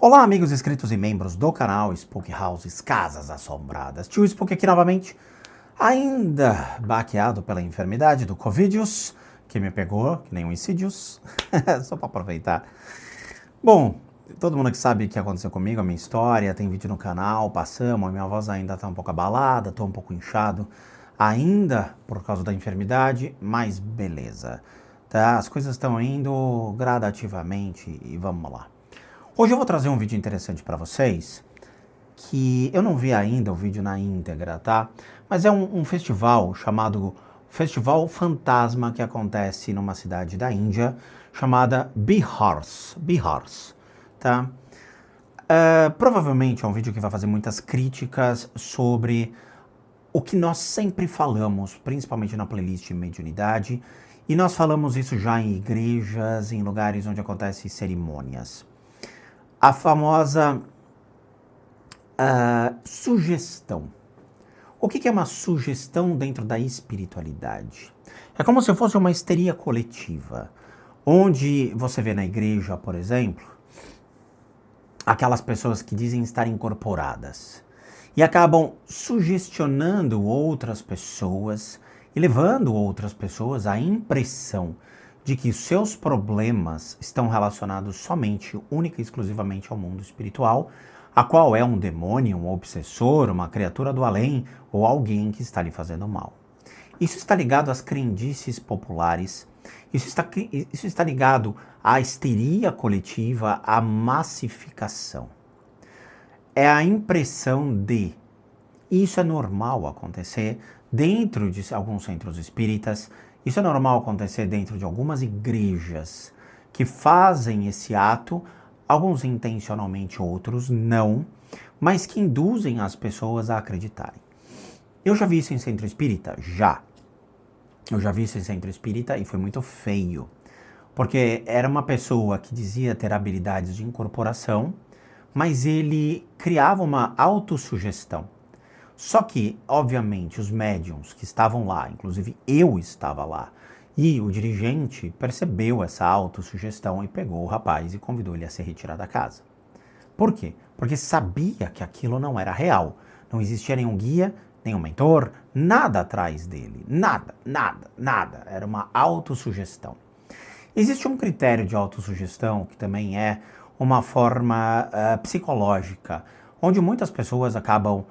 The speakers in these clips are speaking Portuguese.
Olá, amigos inscritos e membros do canal Spook Houses Casas Assombradas. Tio Spook aqui novamente, ainda baqueado pela enfermidade do Covidius, que me pegou, que nem um Insidious, só para aproveitar. Bom, todo mundo que sabe o que aconteceu comigo, a minha história, tem vídeo no canal, passamos, a minha voz ainda tá um pouco abalada, tô um pouco inchado, ainda por causa da enfermidade, mas beleza, tá? As coisas estão indo gradativamente e vamos lá. Hoje eu vou trazer um vídeo interessante para vocês, que eu não vi ainda o vídeo na íntegra, tá? Mas é um festival chamado Festival Fantasma, que acontece numa cidade da Índia, chamada Bihar, tá? Provavelmente é um vídeo que vai fazer muitas críticas sobre o que nós sempre falamos, principalmente na playlist Mediunidade, e nós falamos isso já em igrejas, em lugares onde acontecem cerimônias. A famosa sugestão. O que é uma sugestão dentro da espiritualidade? É como se fosse uma histeria coletiva, onde você vê na igreja, por exemplo, aquelas pessoas que dizem estar incorporadas e acabam sugestionando outras pessoas e levando outras pessoas à impressão de que os seus problemas estão relacionados somente, única e exclusivamente ao mundo espiritual, a qual é um demônio, um obsessor, uma criatura do além ou alguém que está lhe fazendo mal. Isso está ligado às crendices populares, isso está ligado à histeria coletiva, à massificação. É a impressão de isso é normal acontecer dentro de alguns centros espíritas. Isso é normal acontecer dentro de algumas igrejas que fazem esse ato, alguns intencionalmente, outros não, mas que induzem as pessoas a acreditarem. Eu já vi isso em centro espírita? Já. Eu já vi isso em centro espírita e foi muito feio, porque era uma pessoa que dizia ter habilidades de incorporação, mas ele criava uma autossugestão. Só que, obviamente, os médiums que estavam lá, inclusive eu estava lá, e o dirigente percebeu essa autossugestão e pegou o rapaz e convidou ele a se retirar da casa. Por quê? Porque sabia que aquilo não era real. Não existia nenhum guia, nenhum mentor, nada atrás dele. Nada. Era uma autossugestão. Existe um critério de autossugestão que também é uma forma psicológica, onde muitas pessoas acabam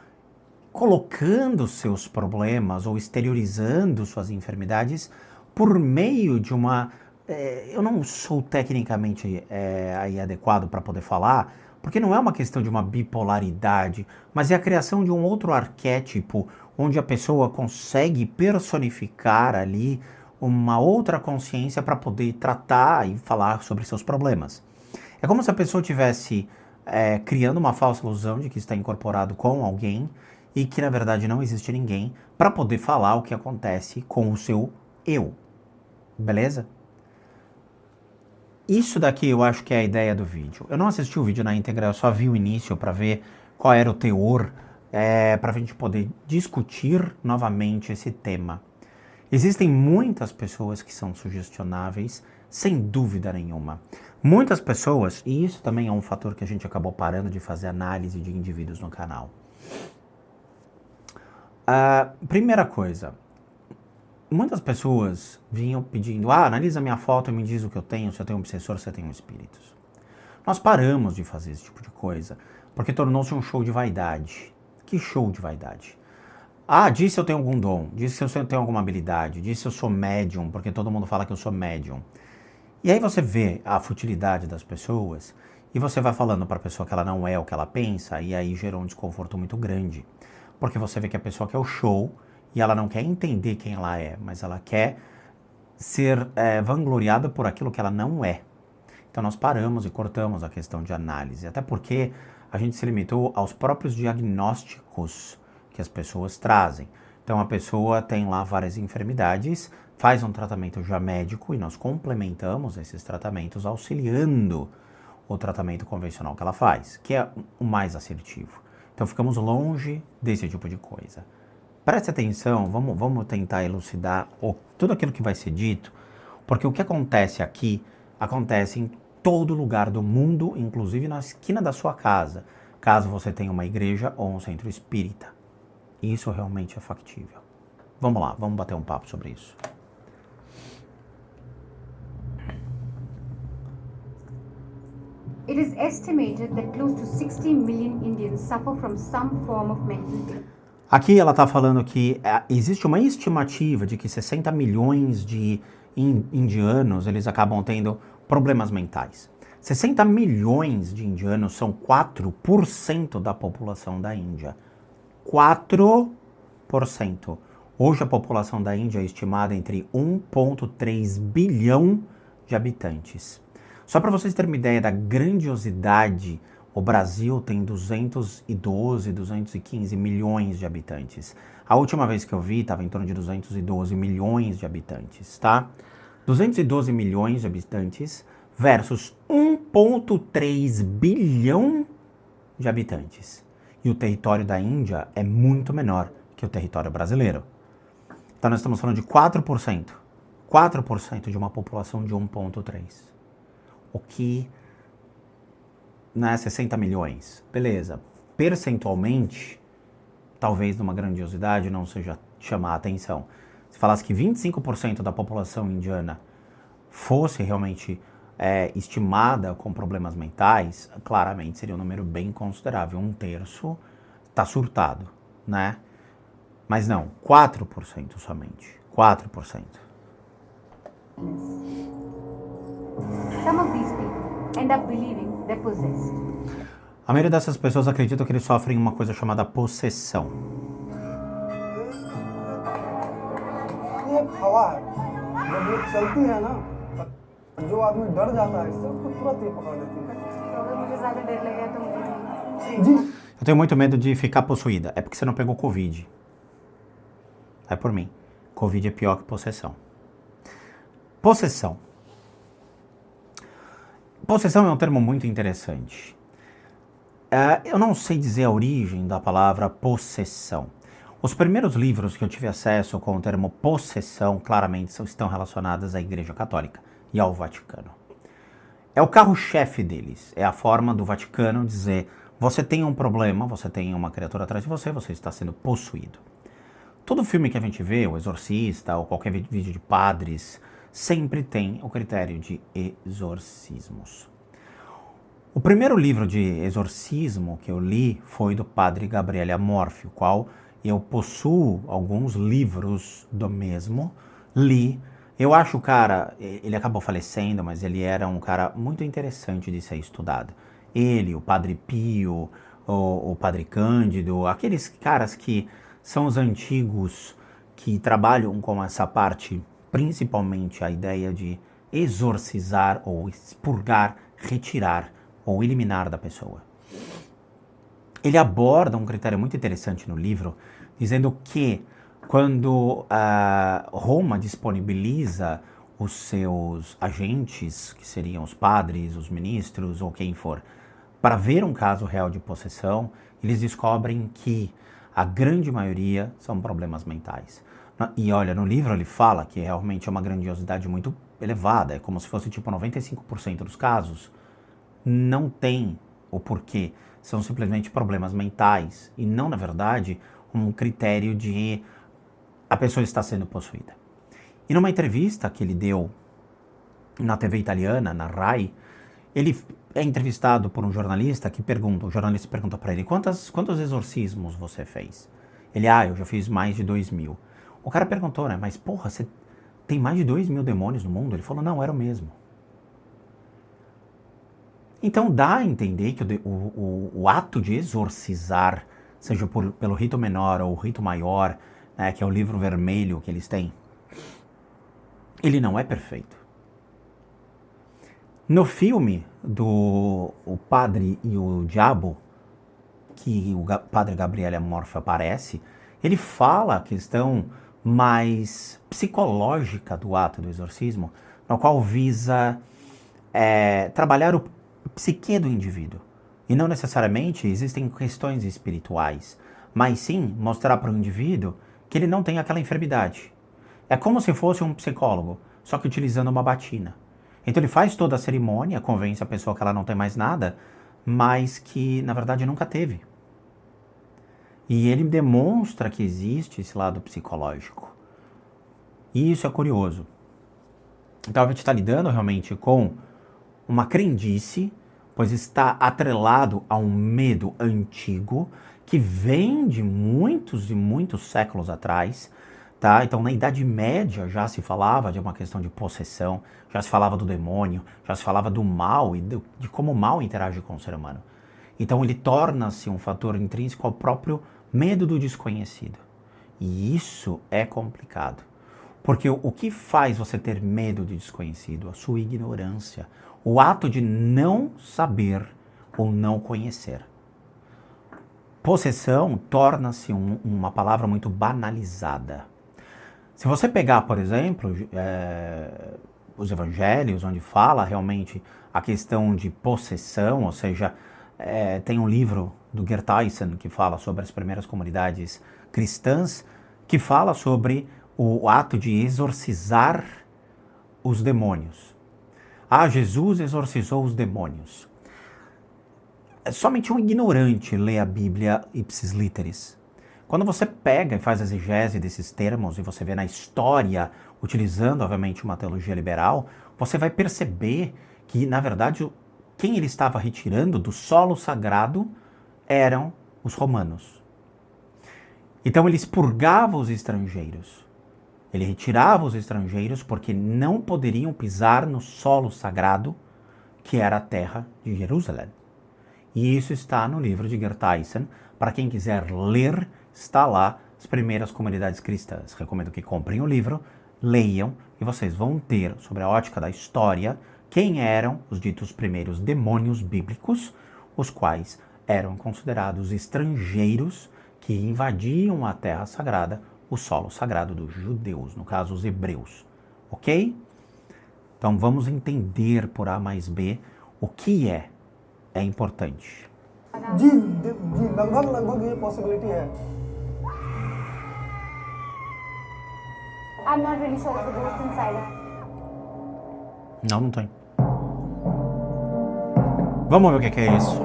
colocando seus problemas ou exteriorizando suas enfermidades por meio de uma... eu não sou tecnicamente adequado para poder falar, porque não é uma questão de uma bipolaridade, mas é a criação de um outro arquétipo, onde a pessoa consegue personificar ali uma outra consciência para poder tratar e falar sobre seus problemas. É como se a pessoa estivesse criando uma falsa ilusão de que está incorporado com alguém, e que na verdade não existe ninguém para poder falar o que acontece com o seu eu. Beleza? Isso daqui eu acho que é a ideia do vídeo. Eu não assisti o vídeo na íntegra, eu só vi o início para ver qual era o teor, para a gente poder discutir novamente esse tema. Existem muitas pessoas que são sugestionáveis, sem dúvida nenhuma. Muitas pessoas, e isso também é um fator que a gente acabou parando de fazer análise de indivíduos no canal. Primeira coisa, muitas pessoas vinham pedindo, analisa minha foto e me diz o que eu tenho, se eu tenho um obsessor, se eu tenho espíritos. Nós paramos de fazer esse tipo de coisa, porque tornou-se um show de vaidade. Que show de vaidade? Diz se eu tenho algum dom, diz se eu tenho alguma habilidade, diz se eu sou médium, porque todo mundo fala que eu sou médium. E aí você vê a futilidade das pessoas, e você vai falando para a pessoa que ela não é o que ela pensa, e aí gerou um desconforto muito grande. Porque você vê que a pessoa quer o show e ela não quer entender quem ela é, mas ela quer ser vangloriada por aquilo que ela não é. Então nós paramos e cortamos a questão de análise, até porque a gente se limitou aos próprios diagnósticos que as pessoas trazem. Então a pessoa tem lá várias enfermidades, faz um tratamento já médico e nós complementamos esses tratamentos auxiliando o tratamento convencional que ela faz, que é o mais assertivo. Então ficamos longe desse tipo de coisa. Preste atenção, vamos tentar elucidar tudo aquilo que vai ser dito, porque o que acontece aqui, acontece em todo lugar do mundo, inclusive na esquina da sua casa, caso você tenha uma igreja ou um centro espírita. Isso realmente é factível. Vamos lá, vamos bater um papo sobre isso. It is estimated that close to 60 million Indians suffer from some form of mental illness. Aqui ela está falando que existe uma estimativa de que 60 milhões de indianos eles acabam tendo problemas mentais. 60 milhões de indianos são 4% da população da Índia. 4%. Hoje a população da Índia é estimada entre 1,3 bilhão de habitantes. Só para vocês terem uma ideia da grandiosidade, o Brasil tem 212, 215 milhões de habitantes. A última vez que eu vi estava em torno de 212 milhões de habitantes, tá? 212 milhões de habitantes versus 1,3 bilhão de habitantes. E o território da Índia é muito menor que o território brasileiro. Então nós estamos falando de 4%. 4% de uma população de 1,3. O que, né, 60 milhões. Beleza. Percentualmente, talvez numa grandiosidade não seja chamar a atenção. Se falasse que 25% da população indiana fosse realmente estimada com problemas mentais, claramente seria um número bem considerável. 1/3 está surtado, né? Mas não, 4% somente. 4%. Some of these people end up believing they're possessed. A maioria dessas pessoas acredita que eles sofrem uma coisa chamada possessão. ये हवा है जब ये चलती है ना जो आदमी डर जाता है इससे उसको तुरंत ये पकड़ लेती है तो अगर मुझे ज्यादा डर लगेगा तो मुझे जी Eu tenho muito medo de ficar possuída. É porque você não pegou Covid. É por mim. Covid é pior que possessão. Possessão. Possessão é um termo muito interessante. Eu não sei dizer a origem da palavra possessão. Os primeiros livros que eu tive acesso com o termo possessão claramente estão relacionados à Igreja Católica e ao Vaticano. É o carro-chefe deles. É a forma do Vaticano dizer: você tem um problema, você tem uma criatura atrás de você, você está sendo possuído. Todo filme que a gente vê, o Exorcista ou qualquer vídeo de padres, sempre tem o critério de exorcismos. O primeiro livro de exorcismo que eu li foi do padre Gabriele Amorfi, o qual eu possuo alguns livros do mesmo, li. Eu acho o cara, ele acabou falecendo, mas ele era um cara muito interessante de ser estudado. Ele, o Padre Pio, o Padre Cândido, aqueles caras que são os antigos que trabalham com essa parte, principalmente a ideia de exorcizar ou expurgar, retirar ou eliminar da pessoa. Ele aborda um critério muito interessante no livro, dizendo que quando Roma disponibiliza os seus agentes, que seriam os padres, os ministros ou quem for, para ver um caso real de possessão, eles descobrem que a grande maioria são problemas mentais. E olha, no livro ele fala que realmente é uma grandiosidade muito elevada, é como se fosse tipo 95% dos casos não tem o porquê, são simplesmente problemas mentais e não, na verdade, um critério de a pessoa está sendo possuída. E numa entrevista que ele deu na TV italiana, na Rai, ele é entrevistado por um jornalista que pergunta, o jornalista pergunta para ele, quantos exorcismos você fez? Ele, eu já fiz mais de 2.000. O cara perguntou, né, mas porra, você tem mais de 2.000 demônios no mundo? Ele falou, não, era o mesmo. Então dá a entender que o ato de exorcizar, seja pelo rito menor ou rito maior, né, que é o livro vermelho que eles têm, ele não é perfeito. No filme do O Padre e o Diabo, que o padre Gabriele Amorfi aparece, ele fala a questão mais psicológica do ato do exorcismo, no qual visa trabalhar o psique do indivíduo. E não necessariamente existem questões espirituais, mas sim mostrar para o indivíduo que ele não tem aquela enfermidade. É como se fosse um psicólogo, só que utilizando uma batina. Então ele faz toda a cerimônia, convence a pessoa que ela não tem mais nada, mas que na verdade nunca teve. E ele demonstra que existe esse lado psicológico. E isso é curioso. Então a gente está lidando realmente com uma crendice, pois está atrelado a um medo antigo que vem de muitos e muitos séculos atrás, tá? Então na Idade Média já se falava de uma questão de possessão, já se falava do demônio, já se falava do mal e de como o mal interage com o ser humano. Então ele torna-se um fator intrínseco ao próprio medo do desconhecido. E isso é complicado. Porque o que faz você ter medo do desconhecido? A sua ignorância. O ato de não saber ou não conhecer. Possessão torna-se uma palavra muito banalizada. Se você pegar, por exemplo, os evangelhos, onde fala realmente a questão de possessão, ou seja, tem um livro do Gertaisen que fala sobre as primeiras comunidades cristãs, que fala sobre o ato de exorcizar os demônios. Ah, Jesus exorcizou os demônios. Somente um ignorante lê a Bíblia ipsis literis. Quando você pega e faz a exegese desses termos e você vê na história, utilizando obviamente uma teologia liberal, você vai perceber que, na verdade, quem ele estava retirando do solo sagrado eram os romanos. Então ele expurgava os estrangeiros. Ele retirava os estrangeiros porque não poderiam pisar no solo sagrado, que era a terra de Jerusalém. E isso está no livro de Gertaisen. Para quem quiser ler, está lá as primeiras comunidades cristãs. Recomendo que comprem o livro, leiam, e vocês vão ter, sobre a ótica da história, quem eram os ditos primeiros demônios bíblicos, os quais eram considerados estrangeiros que invadiam a terra sagrada, o solo sagrado dos judeus, no caso os hebreus. Ok? Então vamos entender por A mais B o que é importante. जी जी लगभग लगभग ये पॉसिबिलिटी है. I'm not really sure of the ghost inside. Não tem. Vamos ver o que é isso.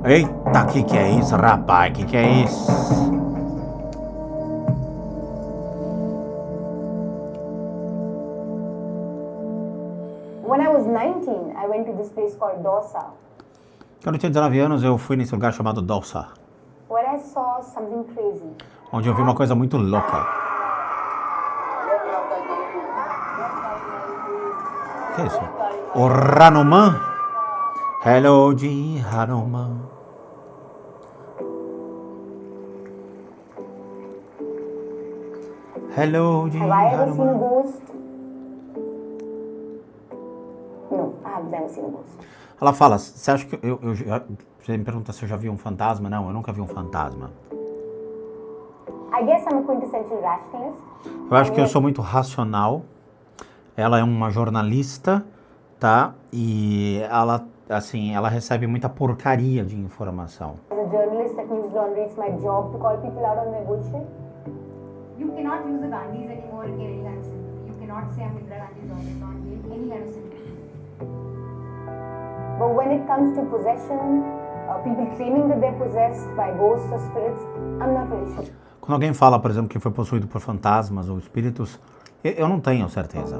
Eita, que é isso, rapaz? Que é isso? When I was 19, I went to this place called Dosa, Quando eu tinha 19 anos, eu fui nesse lugar chamado Dosa, where I saw something crazy. onde eu vi uma coisa muito louca. O que é isso? O Hanuman? Hello, de Hanuman. Hello, de Have I ever seen a Hanuman. ghost? No, I have never seen a ghost. Ela fala, você acha que eu já... Você me pergunta se eu já vi um fantasma? Não, eu nunca vi um fantasma. I guess I'm a quintessential rationalist. Eu acho que eu sou muito racional. Ela é uma jornalista, tá? E ela, assim, ela recebe muita porcaria de informação. As a journalist at News Laundry, it's my job to call people out on their bullshit. You cannot use the Gandhis anymore and get any kind of sympathy. You cannot say I'm Indira Gandhi's daughter, not get any kind of sympathy. But when it comes to possession, people claiming that they're possessed by ghosts or spirits, I'm not really sure. Quando alguém fala, por exemplo, que foi possuído por fantasmas ou espíritos, eu não tenho certeza.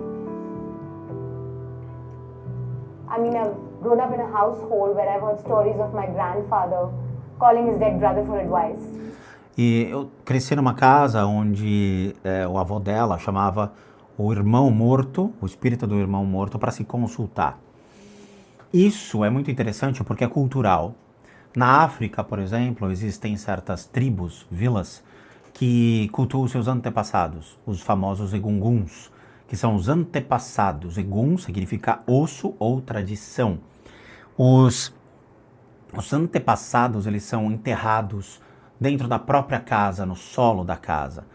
I mean, I've grown up in a household where I've heard stories of my grandfather calling his dead brother for advice. E eu cresci numa casa onde o avô dela chamava o irmão morto, o espírito do irmão morto, para se consultar. Isso é muito interessante porque é cultural. Na África, por exemplo, existem certas tribos, vilas, que cultuam seus antepassados, os famosos egunguns, que são os antepassados. Egun significa osso ou tradição. Os antepassados, eles são enterrados dentro da própria casa, no solo da casa.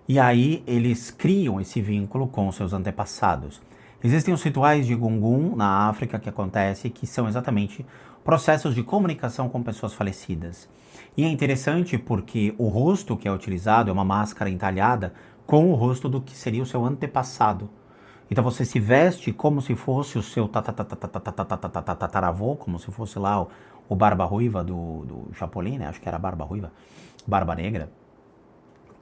E aí eles criam esse vínculo com os seus antepassados. Existem os rituais de Egungun na África que acontecem, que são exatamente processos de comunicação com pessoas falecidas. E é interessante porque o rosto que é utilizado é uma máscara entalhada com o rosto do que seria o seu antepassado. Então você se veste como se fosse o seu tataravô, como se fosse lá o Barba Ruiva do Chapolin, né? Acho que era Barba Ruiva, Barba Negra.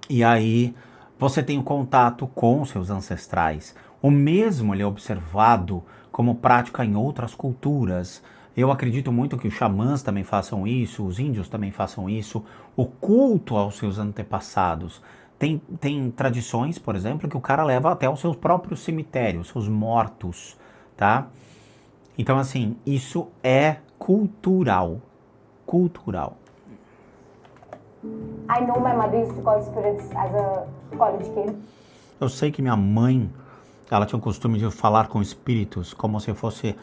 E aí você tem o contato com seus ancestrais. O mesmo ele é observado como prática em outras culturas. Eu acredito muito que os xamãs também façam isso, os índios também façam isso, o culto aos seus antepassados. Tem tradições, por exemplo, que o cara leva até os seus próprios cemitérios, seus mortos, tá? Então, assim, isso é cultural. Cultural. I know my mother used to call spirits as a college kid. Eu sei que minha mãe, ela tinha o costume de falar com espíritos como se fosse...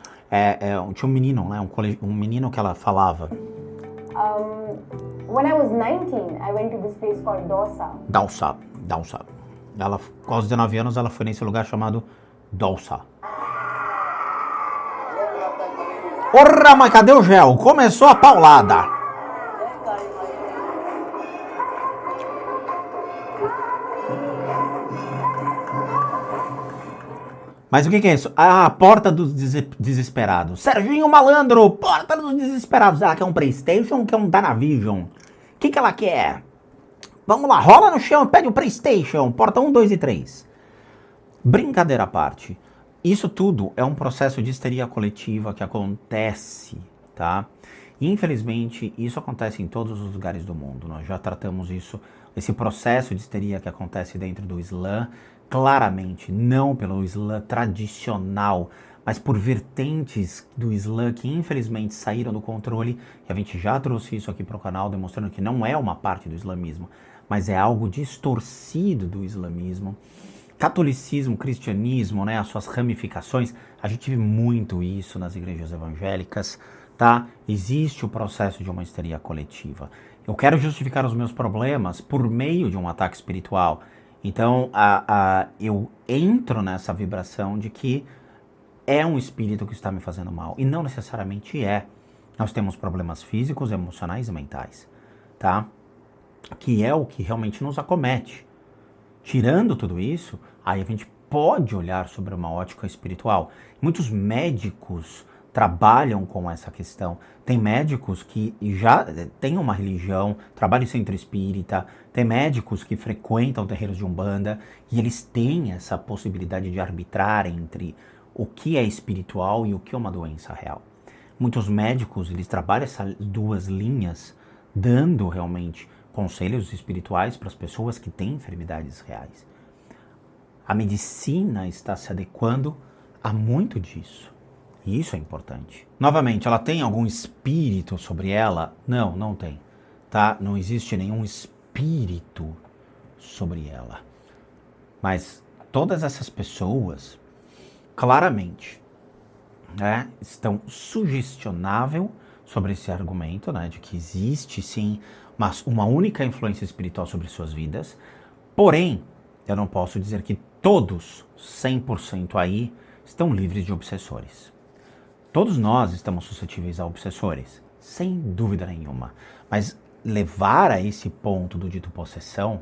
tinha um menino, né? Um menino que ela falava. When I was 19, I went to this place called Dausa. Dausa. Ela, aos 19 anos, ela foi nesse lugar chamado Dausa. Porra, mas cadê o gel? Começou a paulada. Mas o que é isso? A porta dos desesperados. Serginho Malandro, porta dos desesperados. Ela quer um PlayStation ou quer um Danavision? O que ela quer? Vamos lá, rola no chão e pede o PlayStation. Porta 1, 2 e 3. Brincadeira à parte. Isso tudo é um processo de histeria coletiva que acontece, tá? Infelizmente, isso acontece em todos os lugares do mundo. Nós já tratamos isso, esse processo de histeria que acontece dentro do Islã, claramente não pelo Islã tradicional, mas por vertentes do Islã que infelizmente saíram do controle, e a gente já trouxe isso aqui para o canal, demonstrando que não é uma parte do islamismo, mas é algo distorcido do islamismo. Catolicismo, cristianismo, né, as suas ramificações, a gente vê muito isso nas igrejas evangélicas, tá? Existe o processo de uma histeria coletiva. Eu quero justificar os meus problemas por meio de um ataque espiritual. Então, eu entro nessa vibração de que é um espírito que está me fazendo mal. E não necessariamente é. Nós temos problemas físicos, emocionais e mentais, tá? Que é o que realmente nos acomete. Tirando tudo isso, aí a gente pode olhar sobre uma ótica espiritual. Muitos médicos trabalham com essa questão. Tem médicos que já têm uma religião, trabalham em centro espírita, tem médicos que frequentam terreiros de Umbanda e eles têm essa possibilidade de arbitrar entre o que é espiritual e o que é uma doença real. Muitos médicos, eles trabalham essas duas linhas, dando realmente conselhos espirituais para as pessoas que têm enfermidades reais. A medicina está se adequando a muito disso. E isso é importante. Novamente, ela tem algum espírito sobre ela? Não, não tem. Tá? Não existe nenhum espírito sobre ela. Mas todas essas pessoas, claramente, né, estão sugestionável sobre esse argumento, né, de que existe sim uma única influência espiritual sobre suas vidas. Porém, eu não posso dizer que todos, 100% aí, estão livres de obsessores. Todos nós estamos suscetíveis a obsessores, sem dúvida nenhuma. Mas levar a esse ponto do dito possessão,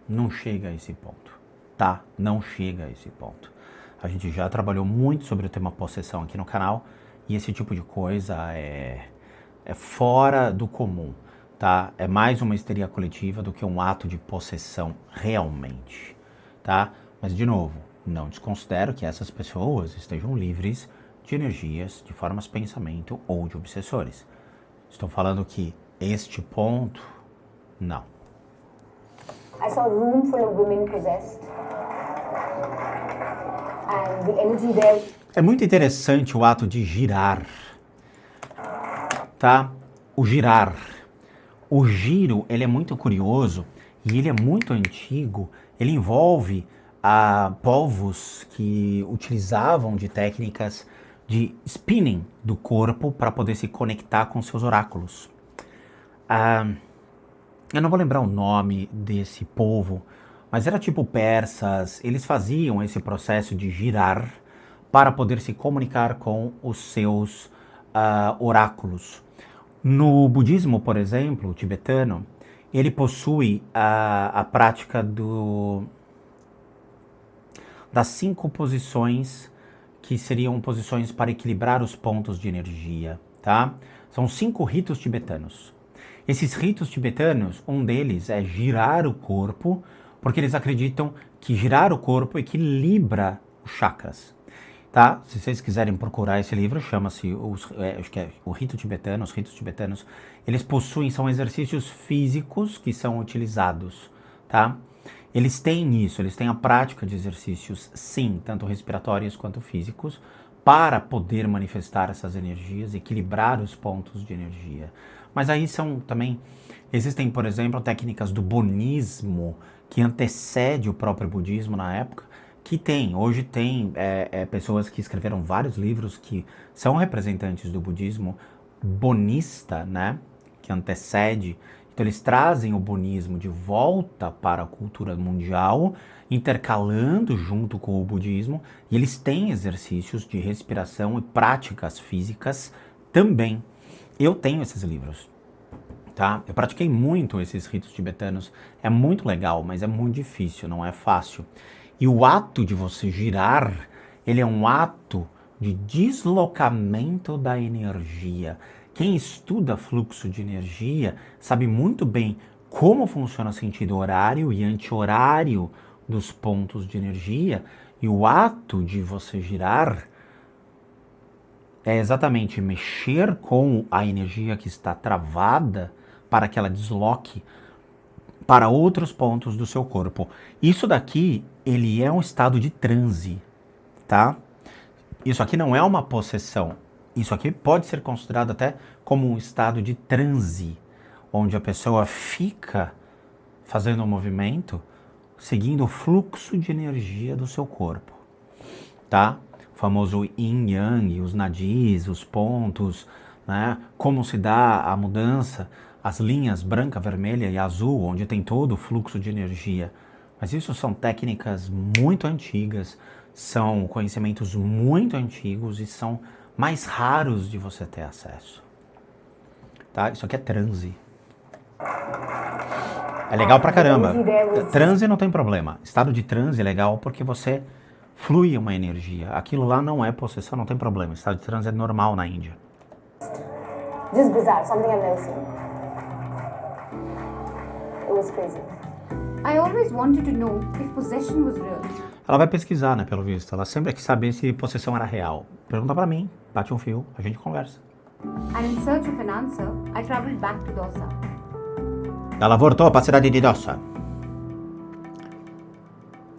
não chega a esse ponto, tá? Não chega a esse ponto. A gente já trabalhou muito sobre o tema possessão aqui no canal e esse tipo de coisa é fora do comum, tá? É mais uma histeria coletiva do que um ato de possessão realmente, tá? Mas, de novo, não desconsidero que essas pessoas estejam livres de energias, de formas de pensamento ou de obsessores. Estou falando que este ponto, não. I saw a room full of women possessed. And the energy there... É muito interessante o ato de girar, tá? O girar. O giro, ele é muito curioso e ele é muito antigo. Ele envolve povos que utilizavam de técnicas de spinning do corpo para poder se conectar com seus oráculos. Eu não vou lembrar o nome desse povo, mas era tipo persas. Eles faziam esse processo de girar para poder se comunicar com os seus oráculos. No budismo, por exemplo, tibetano, ele possui a prática do das 5 posições que seriam posições para equilibrar os pontos de energia, tá? São 5 ritos tibetanos. Esses ritos tibetanos, um deles é girar o corpo, porque eles acreditam que girar o corpo equilibra os chakras. Tá? Se vocês quiserem procurar esse livro, chama-se acho que é o Rito Tibetano, os ritos tibetanos. Eles possuem, são exercícios físicos que são utilizados, tá? Eles têm isso, eles têm a prática de exercícios, sim, tanto respiratórios quanto físicos, para poder manifestar essas energias, equilibrar os pontos de energia. Mas aí existem, por exemplo, técnicas do bonismo, que antecede o próprio budismo na época, hoje tem pessoas que escreveram vários livros que são representantes do budismo bonista, né, que antecede. Então eles trazem o bonismo de volta para a cultura mundial, intercalando junto com o budismo, e eles têm exercícios de respiração e práticas físicas também. Eu tenho esses livros, tá? Eu pratiquei muito esses ritos tibetanos, é muito legal, mas é muito difícil, não é fácil. E o ato de você girar, ele é um ato de deslocamento da energia. Quem estuda fluxo de energia sabe muito bem como funciona o sentido horário e anti-horário dos pontos de energia. E o ato de você girar é exatamente mexer com a energia que está travada para que ela desloque para outros pontos do seu corpo. Isso daqui, ele é um estado de transe, tá? Isso aqui não é uma possessão. Isso aqui pode ser considerado até como um estado de transe, onde a pessoa fica fazendo um movimento, seguindo o fluxo de energia do seu corpo, tá? O famoso yin yang, os nadis, os pontos, né? Como se dá a mudança, as linhas branca, vermelha e azul, onde tem todo o fluxo de energia. Mas isso são técnicas muito antigas, são conhecimentos muito antigos e são mais raros de você ter acesso. Tá? Isso aqui é transe. É legal pra caramba. Transe não tem problema. Estado de transe é legal porque você flui uma energia. Aquilo lá não é possessão, não tem problema. Estado de transe é normal na Índia. Just bizarre, something I've never seen. It was crazy. I always wanted to know if possession was real. Ela vai pesquisar, né, pelo visto. Ela sempre quer saber se possessão era real. Pergunta pra mim, bate um fio, a gente conversa. And in search of an answer, I traveled back to Dosa. Ela voltou pra cidade de Dosa.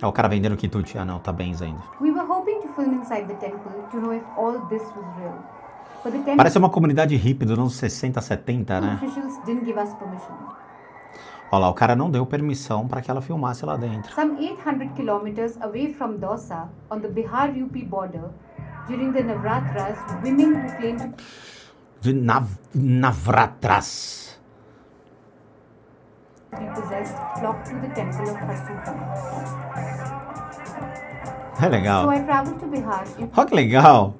O cara vendendo quitute. Ah não, tá bem ainda. We were hoping to film inside the temple to know if all this was real. But the temple Parece uma comunidade hippie dos anos 60, 70, né? officials didn't give us permission. Olha lá, o cara não deu permissão para que ela filmasse lá dentro. Some 800 kilometers away from Dosa, on the Bihar-UP border, during the Navratras, women who claim to De Navratras. be possessed flocked to the temple of Harsuta. É legal. So I traveled to Bihar in Olha que legal.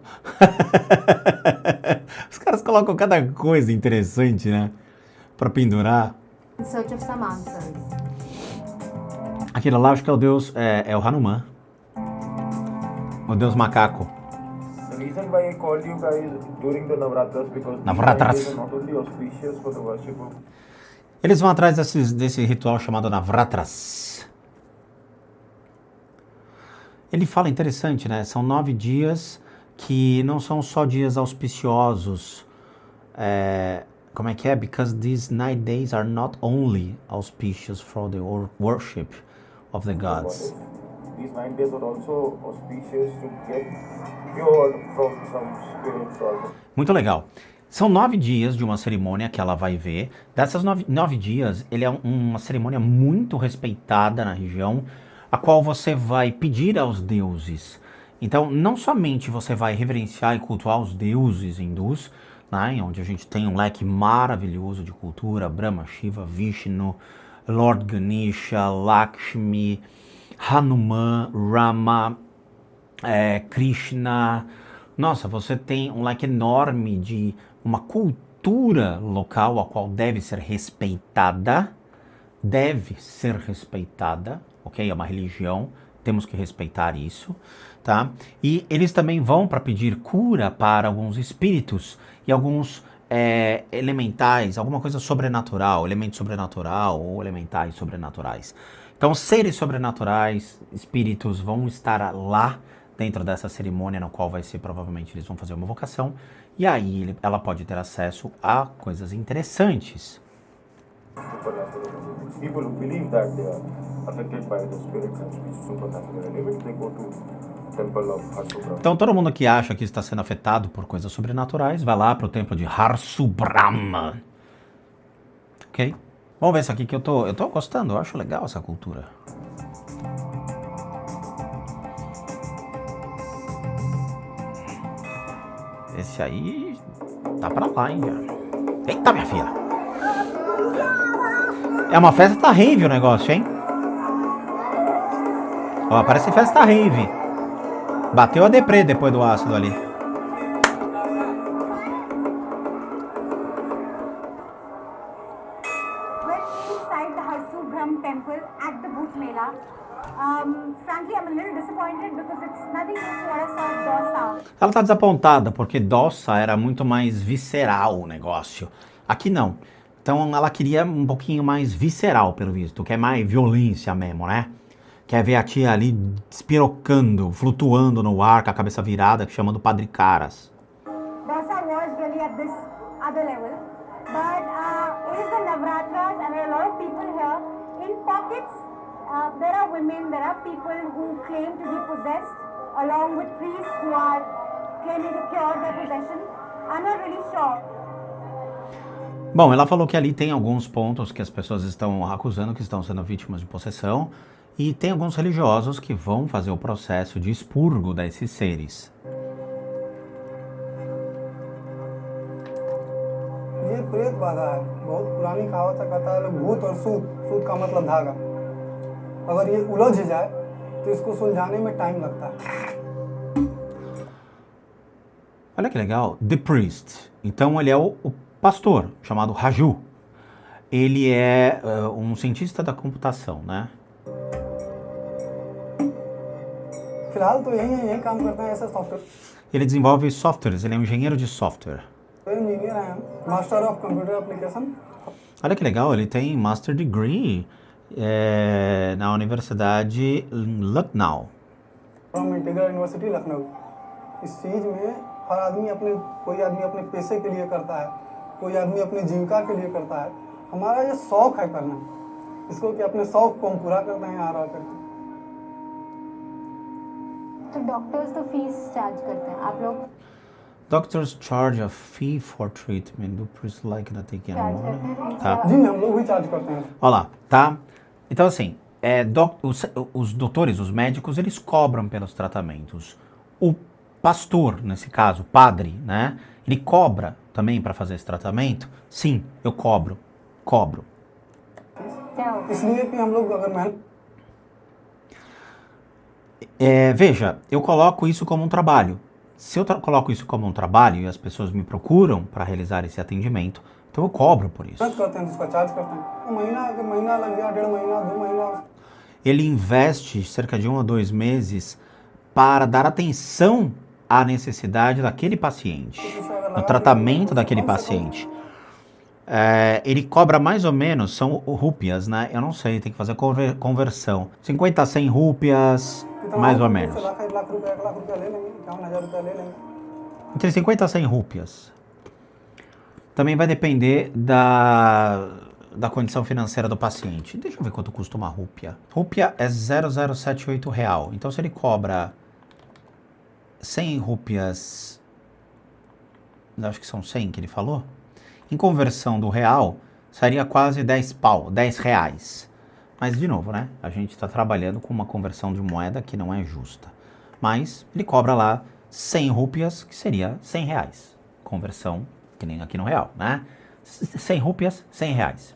Os caras colocam cada coisa interessante, né? Pra pendurar. search of some answers. Aquilo lá acho que é o deus, é o Hanuman. O deus macaco. The reason why I called you guys during the Navratras because Navratras. these 9 days are not only auspicious for the worship of Eles vão atrás desse ritual chamado Navratras. Ele fala interessante, né? São 9 dias que não são só dias auspiciosos. Como é que é? Because these 9 days are not only auspicious for the worship of the gods. these 9 days are also auspicious to get cured from some spirits also. Muito legal. São 9 dias de uma cerimônia que ela vai ver. Dessas 9 dias, ele é uma cerimônia muito respeitada na região, a qual você vai pedir aos deuses. Então, não somente você vai reverenciar e cultuar os deuses hindus, né, onde a gente tem um leque maravilhoso de cultura, Brahma, Shiva, Vishnu, Lord Ganesha, Lakshmi, Hanuman, Rama, Krishna. Nossa, você tem um leque enorme de uma cultura local a qual deve ser respeitada, ok? É uma religião, temos que respeitar isso, tá? E eles também vão para pedir cura para alguns espíritos e alguns elementais, alguma coisa sobrenatural, elemento sobrenatural ou elementais sobrenaturais. Então, seres sobrenaturais, espíritos vão estar lá dentro dessa cerimônia, na qual vai ser, provavelmente, eles vão fazer uma invocação, e aí ela pode ter acesso a coisas interessantes. People who believe that they are affected by the spirits and supernatural elements, they go to temple of Harsubram. Então, todo mundo que acha que está sendo afetado por coisas sobrenaturais, vai lá para o templo de Harsubram. Ok? Vamos ver isso aqui que eu tô gostando, eu acho legal essa cultura. Esse aí tá pra lá, hein, velho. Eita, minha filha. É uma festa rave o negócio, hein? Ó, parece festa rave. Bateu a deprê depois do ácido ali. Inside the Harsubram temple at the Bhoot Mela. Frankly, I'm a little disappointed because it's nothing close to what I saw at Dosa. Ela tá desapontada porque Dossa era muito mais visceral o negócio. Aqui não. Então ela queria um pouquinho mais visceral, pelo visto, que é mais violência mesmo, né? Quer ver a tia ali despirocando, flutuando no ar com a cabeça virada, chamando Padre Caras. Dosa was really at this other level. But it is the Navratras and there are a lot of people here. In pockets, there are women, there are people who claim to be possessed, along with priests who are claiming to cure their possession. I'm not really sure. Bom, ela falou que ali tem alguns pontos que as pessoas estão acusando que estão sendo vítimas de possessão e tem alguns religiosos que vão fazer o processo de expurgo desses seres. ये प्रेत बाधा है, बहुत पुरानी कहावत है, कहता है भूत और सूत, सूत का मतलब धागा। अगर ये उलझ जाए तो इसको सुलझाने में टाइम लगता है। Olha que legal, The Priest. Então ele é o pastor, chamado Raju. Ele é um cientista da computação, né? फिलहाल तो यही काम करते हैं ऐसे software Ele desenvolve softwares, ele é um engenheiro de software. Engineer हैं, master of computer application. Olha que legal, ele tem Master Degree na Universidade Lucknow. From integral university Lucknow. इस चीज में हर आदमी कोई आदमी अपने पैसे के लिए करता है, कोई आदमी अपनी जीविका के लिए करता है। हमारा ये शौक है करना, इसको कि अपने शौक को हम पूरा करते हैं यहाँ रह करके। तो डॉक्टर्स तो फीस चार्ज करते हैं, आप लोग Doctors charge a fee for treatment. Do priest like that they can charge करते हैं? Tá. जी हम लोग भी चार्ज करते हैं। Olha lá, tá? Então assim, os doutores, os médicos, eles cobram pelos tratamentos. O pastor, nesse caso, o padre, né? Ele cobra também para fazer esse tratamento? Sim, eu cobro. Cobro. क्या होगा? इसलिए कि हम लोग अगर मेहनत Veja, eu coloco isso como um trabalho. Se eu coloco isso como um trabalho e as pessoas me procuram para realizar esse atendimento, então eu cobro por isso. करते हैं तो उसका चार्ज करते हैं। तो महीना लग गया, 1.5 महीना 2 महीना। Ele investe cerca de 1 a 2 meses para dar atenção à necessidade daquele paciente, no tratamento daquele paciente. Ele cobra mais ou menos, são rúpias, né? Eu não sei, tem que fazer conversão. 50 a 100 rúpias, mais ou menos. 1 लाख रुपया ले लेंगे, 51,000 रुपया ले लेंगे। Entre 50 a 100 rúpias. Também vai depender da condição financeira do paciente. Deixa eu ver quanto custa uma rúpia. Rúpia é 0,078 real. Então, se ele cobra 100 rúpias, acho que são 100 que ele falou, em conversão do real, seria quase 10 reais. Mas, de novo, né? A gente está trabalhando com uma conversão de moeda que não é justa. Mas ele cobra lá 100 rúpias, que seria 100 reais. Conversão, que nem aqui no real, né? 100 rúpias, 100 reais.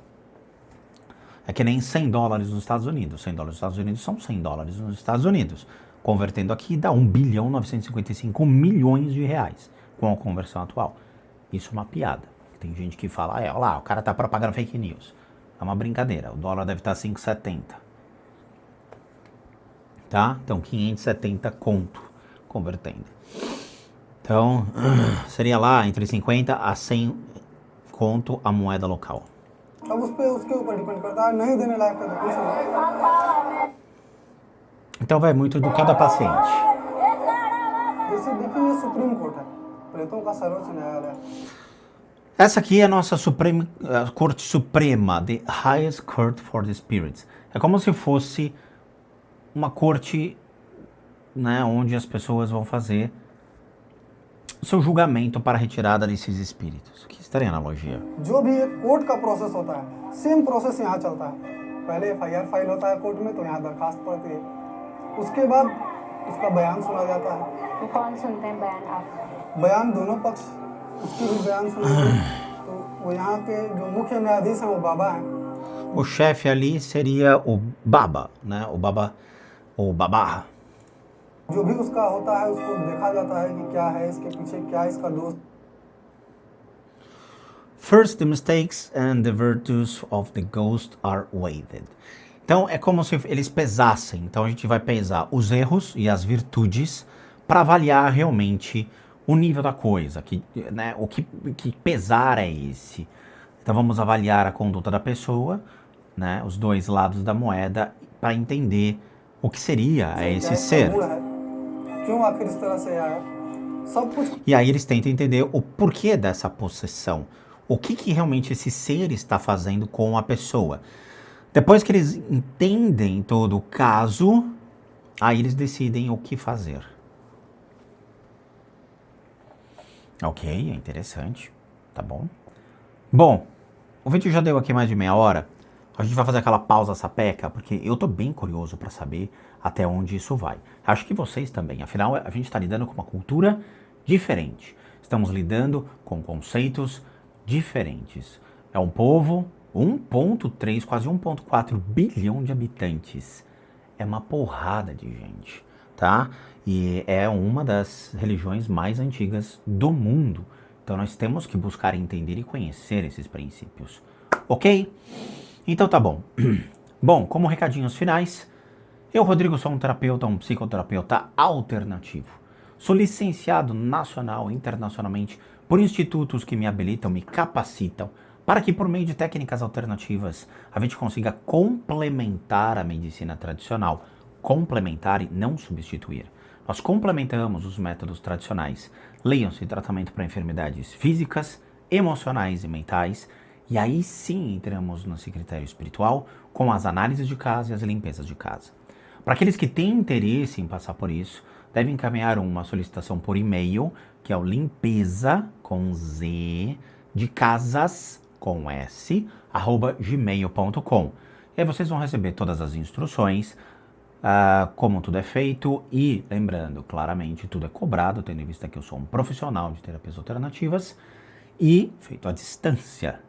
É que nem 100 dólares nos Estados Unidos. 100 dólares nos Estados Unidos são 100 dólares nos Estados Unidos. Convertendo aqui dá 1.955 milhões de reais com a conversão atual. Isso é uma piada. Tem gente que fala, olha lá, o cara tá propagando fake news. É uma brincadeira, o dólar deve estar 5,70. tá? Então, 570 conto, convertendo. Então, seria lá entre 50 a 100 conto a moeda local. अब उस पे उसके ऊपर डिपेंड करता है, नहीं देने लायक है तो कुछ नहीं। Então, vai muito do cada paciente. जैसे देखिए ये सुप्रीम कोर्ट है, प्रेतों का सर्वोच्च न्यायालय। Essa aqui é a nossa Corte Suprema, the Highest Court for the Spirits. É como se fosse uma corte, né, onde as pessoas vão fazer o seu julgamento para a retirada desses espíritos. Que estaria a analogia? जो भी एक कोर्ट का प्रोसेस होता है, same process यहाँ चलता है। पहले एफआईआर फाइल होता है कोर्ट में, तो यहाँ दरखास्त पड़ती है, उसके बाद उसका बयान सुना जाता है। तो कौन सुनते हैं बयान आप? बयान दोनों पक्ष उसकी भी बयान सुनेंगे। तो वो यहाँ के जो मुख्य न्यायाधीश हैं वो बाबा हैं। O chefe ali seria o Baba, né? O Babá. जो भी उसका होता है उसको देखा जाता है कि क्या है इसके पीछे, क्या इसका दोष। First, the mistakes and the virtues of the ghost are weighed. Então, é como se eles pesassem. Então, a gente vai pesar os erros e as virtudes para avaliar realmente o nível da coisa, né, que pesar é esse. Então, vamos avaliar a conduta da pessoa, né, os dois lados da moeda, para entender o que seria esse ser. क्यों आखिर इस तरह से आया? सब कुछ E aí eles tentam entender o porquê dessa possessão. O que realmente esse ser está fazendo com a pessoa. Depois que eles entendem todo o caso, aí eles decidem o que fazer. Ok, é interessante. Tá bom. Bom, o vídeo já deu aqui mais de meia hora. A gente vai fazer aquela pausa sapeca, porque eu tô bem curioso para saber até onde isso vai. Acho que vocês também. Afinal, a gente está lidando com uma cultura diferente. Estamos lidando com conceitos diferentes. É um povo, 1,3, quase 1,4 bilhão de habitantes. É uma porrada de gente, tá? E é uma das religiões mais antigas do mundo. Então nós temos que buscar entender e conhecer esses princípios. Ok? Então tá bom. Bom, como recadinhos finais, eu, Rodrigo, sou um terapeuta, um psicoterapeuta alternativo. Sou licenciado nacional e internacionalmente por institutos que me habilitam, me capacitam, para que por meio de técnicas alternativas a gente consiga complementar a medicina tradicional. Complementar e não substituir. Nós complementamos os métodos tradicionais. Leiam-se tratamento para enfermidades físicas, emocionais e mentais. E aí sim entramos nesse critério espiritual com as análises de casa e as limpezas de casa. Para aqueles que têm interesse em passar por isso, devem encaminhar uma solicitação por e-mail, que é o limpeza, com Z, de casas, com S, @gmail.com. E aí vocês vão receber todas as instruções, como tudo é feito e, lembrando, claramente, tudo é cobrado, tendo em vista que eu sou um profissional de terapias alternativas e feito à distância.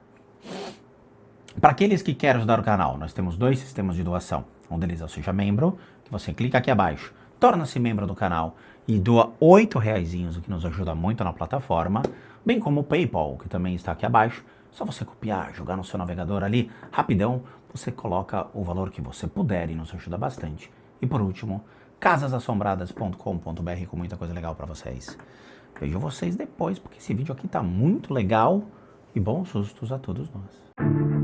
Para aqueles que querem ajudar o canal, nós temos 2 sistemas de doação. Um deles é o Seja Membro, que você clica aqui abaixo, torna-se membro do canal e doa R$8, o que nos ajuda muito na plataforma, bem como o PayPal, que também está aqui abaixo. Só você copiar, jogar no seu navegador ali, rapidão, você coloca o valor que você puder e nos ajuda bastante. E por último, casasassombradas.com.br com muita coisa legal para vocês. Vejo vocês depois, porque esse vídeo aqui tá muito legal e bons sustos a todos nós.